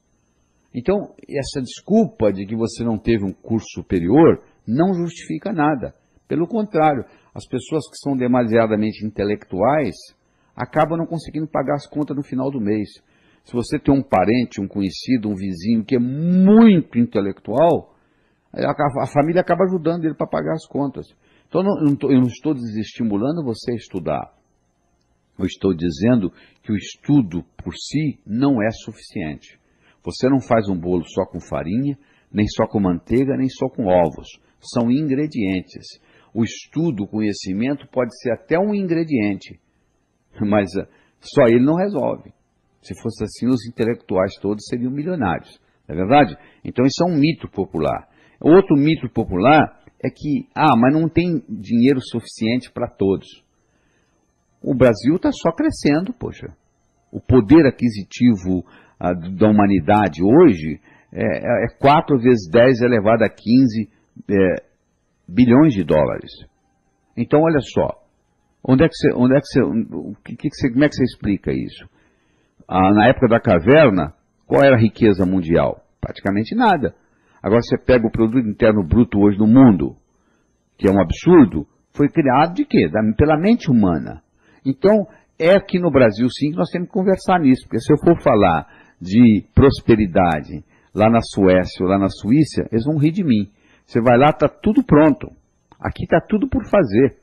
Então, essa desculpa de que você não teve um curso superior não justifica nada. Pelo contrário, as pessoas que são demasiadamente intelectuais acabam não conseguindo pagar as contas no final do mês. Se você tem um parente, um conhecido, um vizinho que é muito intelectual, a família acaba ajudando ele para pagar as contas. Então, eu não estou desestimulando você a estudar. Eu estou dizendo que o estudo por si não é suficiente. Você não faz um bolo só com farinha, nem só com manteiga, nem só com ovos. São ingredientes. O estudo, o conhecimento pode ser até um ingrediente, mas só ele não resolve. Se fosse assim, os intelectuais todos seriam milionários. Não é verdade? Então isso é um mito popular. Outro mito popular é que, mas não tem dinheiro suficiente para todos. O Brasil está só crescendo, poxa. O poder aquisitivo da humanidade hoje é 4 vezes 10 elevado a 15 bilhões de dólares. Então, olha só, como é que você explica isso? Na época da caverna, qual era a riqueza mundial? Praticamente nada. Agora você pega o produto interno bruto hoje no mundo, que é um absurdo, foi criado de quê? Pela mente humana. Então, é aqui no Brasil sim que nós temos que conversar nisso, porque se eu for falar de prosperidade lá na Suécia ou lá na Suíça, eles vão rir de mim. Você vai lá, está tudo pronto. Aqui está tudo por fazer.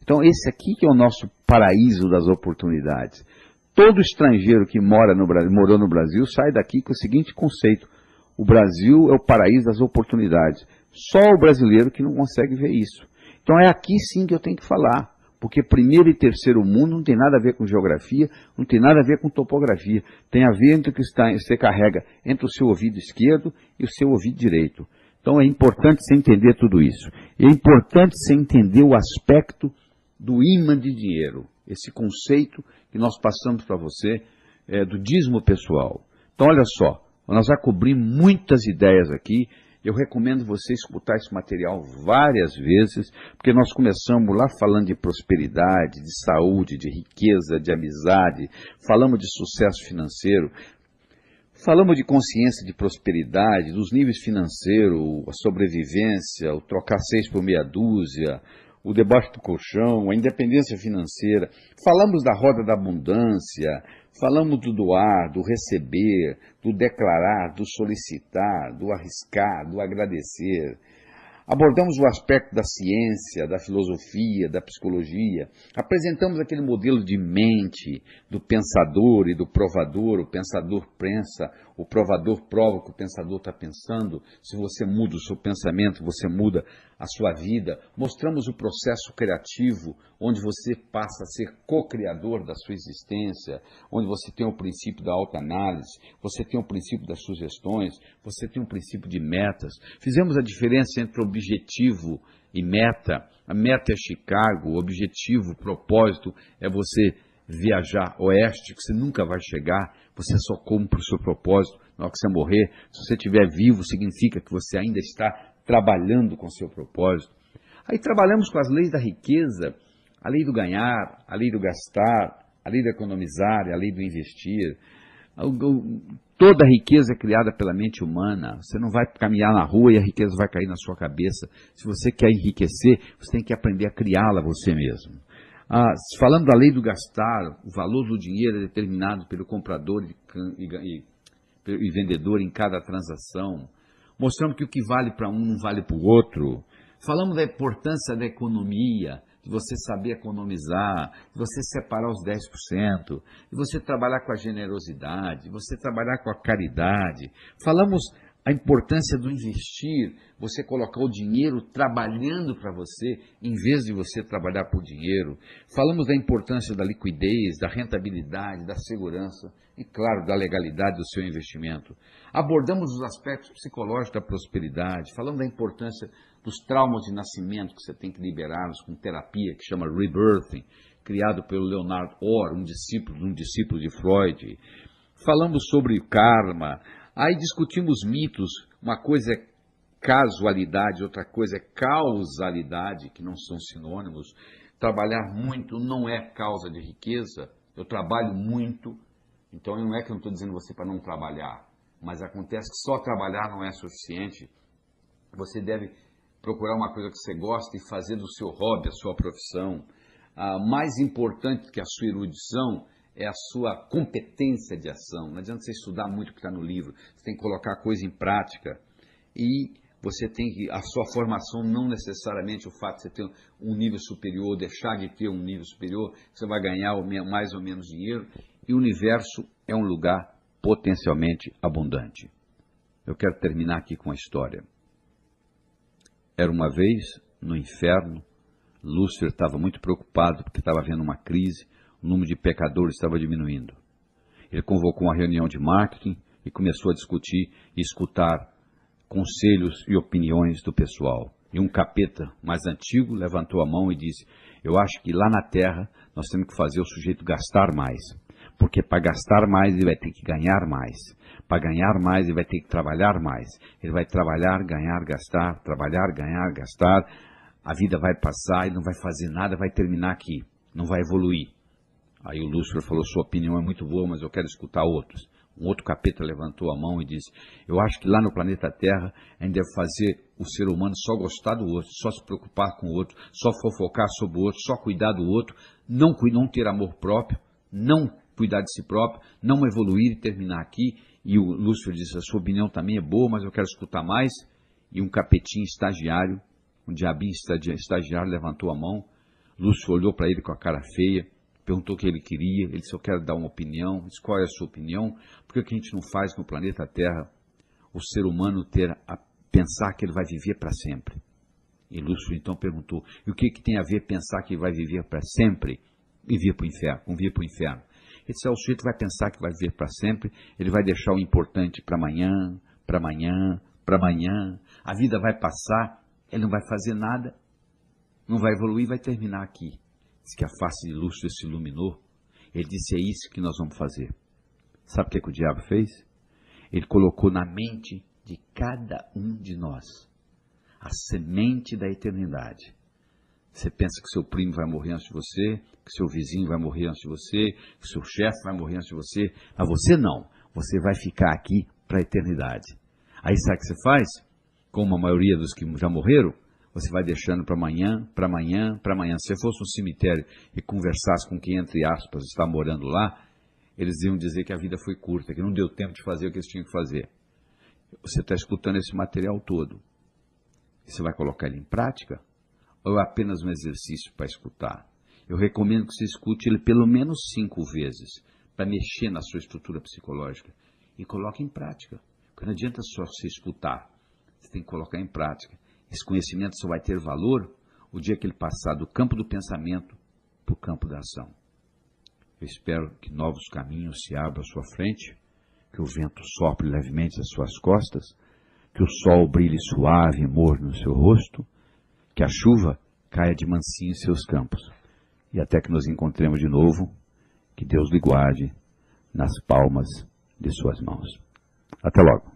Então esse aqui que é o nosso paraíso das oportunidades. Todo estrangeiro que morou no Brasil sai daqui com o seguinte conceito: o Brasil é o paraíso das oportunidades. Só o brasileiro que não consegue ver isso. Então é aqui sim que eu tenho que falar, Porque primeiro e terceiro mundo não tem nada a ver com geografia, não tem nada a ver com topografia. Tem a ver entre o que você carrega entre o seu ouvido esquerdo e o seu ouvido direito. Então é importante você entender tudo isso. E é importante você entender o aspecto do ímã de dinheiro. Esse conceito que nós passamos para você do dízimo pessoal. Então olha só, nós já cobrimos muitas ideias aqui. Eu recomendo você escutar esse material várias vezes, porque nós começamos lá falando de prosperidade, de saúde, de riqueza, de amizade, falamos de sucesso financeiro, falamos de consciência de prosperidade, dos níveis financeiros, a sobrevivência, o trocar 6 por meia dúzia, o debaixo do colchão, a independência financeira, falamos da roda da abundância, falamos do doar, do receber, do declarar, do solicitar, do arriscar, do agradecer. Abordamos o aspecto da ciência, da filosofia, da psicologia. Apresentamos aquele modelo de mente, do pensador e do provador. O pensador pensa, o provador prova o que o pensador está pensando. Se você muda o seu pensamento, você muda a sua vida. Mostramos o processo criativo, onde você passa a ser co-criador da sua existência, onde você tem o princípio da autoanálise, você tem o princípio das sugestões, você tem o princípio de metas. Fizemos a diferença entre objetivo e meta. A meta é Chicago, o objetivo, o propósito é você viajar oeste, que você nunca vai chegar, você só cumpre o seu propósito na hora que você morrer. Se você estiver vivo, significa que você ainda está trabalhando com o seu propósito. Aí trabalhamos com as leis da riqueza, a lei do ganhar, a lei do gastar, a lei do economizar, a lei do investir. Toda a riqueza é criada pela mente humana. Você não vai caminhar na rua e a riqueza vai cair na sua cabeça. Se você quer enriquecer, você tem que aprender a criá-la você mesmo. Falando da lei do gastar, o valor do dinheiro é determinado pelo comprador e vendedor em cada transação. Mostramos que o que vale para um não vale para o outro. Falamos da importância da economia, de você saber economizar, de você separar os 10%, de você trabalhar com a generosidade, de você trabalhar com a caridade. Falamos a importância do investir, você colocar o dinheiro trabalhando para você, em vez de você trabalhar por dinheiro. Falamos da importância da liquidez, da rentabilidade, da segurança e, claro, da legalidade do seu investimento. Abordamos os aspectos psicológicos da prosperidade, falamos da importância dos traumas de nascimento que você tem que liberá-los com terapia que chama Rebirthing, criado pelo Leonard Orr, um discípulo de Freud. Falamos sobre karma. Aí discutimos mitos, uma coisa é casualidade, outra coisa é causalidade, que não são sinônimos. Trabalhar muito não é causa de riqueza, eu trabalho muito, então não é que eu não estou dizendo você para não trabalhar, mas acontece que só trabalhar não é suficiente, você deve procurar uma coisa que você gosta e fazer do seu hobby a sua profissão. Mais importante que a sua erudição é a sua competência de ação. Não adianta você estudar muito o que está no livro, você tem que colocar a coisa em prática. E você tem que, a sua formação não necessariamente o fato de você ter um nível superior, deixar de ter um nível superior, você vai ganhar mais ou menos dinheiro. E o universo é um lugar potencialmente abundante. Eu quero terminar aqui com a história. Era uma vez, no inferno, Lúcifer estava muito preocupado porque estava havendo uma crise, o número de pecadores estava diminuindo. Ele convocou uma reunião de marketing e começou a discutir e escutar conselhos e opiniões do pessoal. E um capeta mais antigo levantou a mão e disse: eu acho que lá na Terra nós temos que fazer o sujeito gastar mais. Porque para gastar mais ele vai ter que ganhar mais. Para ganhar mais ele vai ter que trabalhar mais. Ele vai trabalhar, ganhar, gastar, trabalhar, ganhar, gastar. A vida vai passar, ele não vai fazer nada, vai terminar aqui, não vai evoluir. Aí o Lúcifer falou: sua opinião é muito boa, mas eu quero escutar outros. Um outro capeta levantou a mão e disse: eu acho que lá no planeta Terra a gente deve fazer o ser humano só gostar do outro, só se preocupar com o outro, só fofocar sobre o outro, só cuidar do outro, não ter amor próprio, não cuidar de si próprio, não evoluir e terminar aqui. E o Lúcifer disse: a sua opinião também é boa, mas eu quero escutar mais. E um capetinho estagiário, um diabinho estagiário levantou a mão. Lúcifer olhou para ele com a cara feia, perguntou o que ele queria. Ele disse: eu quero dar uma opinião. Disse: qual é a sua opinião? Por que a gente não faz no planeta Terra o ser humano ter a pensar que ele vai viver para sempre? E Lúcifer então perguntou, e o que tem a ver pensar que vai viver para sempre e vir para o inferno, para o inferno? Ele disse, o sujeito vai pensar que vai viver para sempre, ele vai deixar o importante para amanhã, para amanhã, para amanhã, a vida vai passar, ele não vai fazer nada, não vai evoluir, vai terminar aqui. Diz que a face de Lúcifer se iluminou, ele disse, é isso que nós vamos fazer. Sabe o que o diabo fez? Ele colocou na mente de cada um de nós a semente da eternidade. Você pensa que seu primo vai morrer antes de você, que seu vizinho vai morrer antes de você, que seu chefe vai morrer antes de você, mas você não. Você vai ficar aqui para a eternidade. Aí sabe o que você faz? Como a maioria dos que já morreram, você vai deixando para amanhã, para amanhã, para amanhã. Se você fosse um cemitério e conversasse com quem, entre aspas, está morando lá, eles iam dizer que a vida foi curta, que não deu tempo de fazer o que eles tinham que fazer. Você está escutando esse material todo. Você vai colocar ele em prática? Ou é apenas um exercício para escutar? Eu recomendo que você escute ele pelo menos 5 vezes, para mexer na sua estrutura psicológica. E coloque em prática. Porque não adianta só você escutar. Você tem que colocar em prática. Esse conhecimento só vai ter valor o dia que ele passar do campo do pensamento para o campo da ação. Eu espero que novos caminhos se abram à sua frente, que o vento sopre levemente às suas costas, que o sol brilhe suave e morno no seu rosto, que a chuva caia de mansinho em seus campos. E até que nos encontremos de novo, que Deus lhe guarde nas palmas de suas mãos. Até logo.